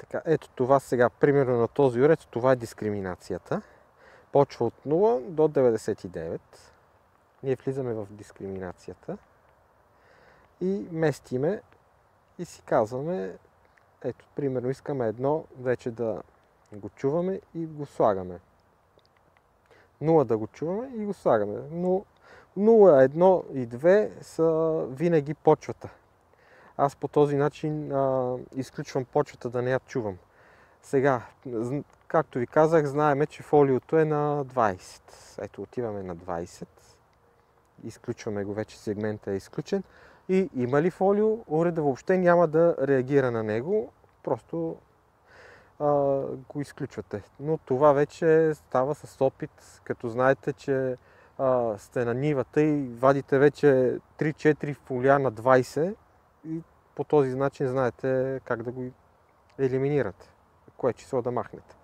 Така, ето това сега, примерно на този уред, това е дискриминацията. Почва от 0 до 99. Ние влизаме в дискриминацията и местиме и си казваме, ето, примерно искаме едно вече да го чуваме и го слагаме. 0 да го чуваме и го слагаме. Но 0, 1 и 2 са винаги почвата. Аз по този начин изключвам почвата да не я чувам. Сега, както ви казах, знаеме, че фолиото е на 20. Ето, отиваме на 20. Изключваме го, вече сегмента е изключен. И има ли фолио, уреда въобще няма да реагира на него, просто го изключвате. Но това вече става с опит, като знаете, че сте на нивата и вадите вече 3-4 фолия на 20 и по този начин знаете как да го елиминирате, кое число да махнете.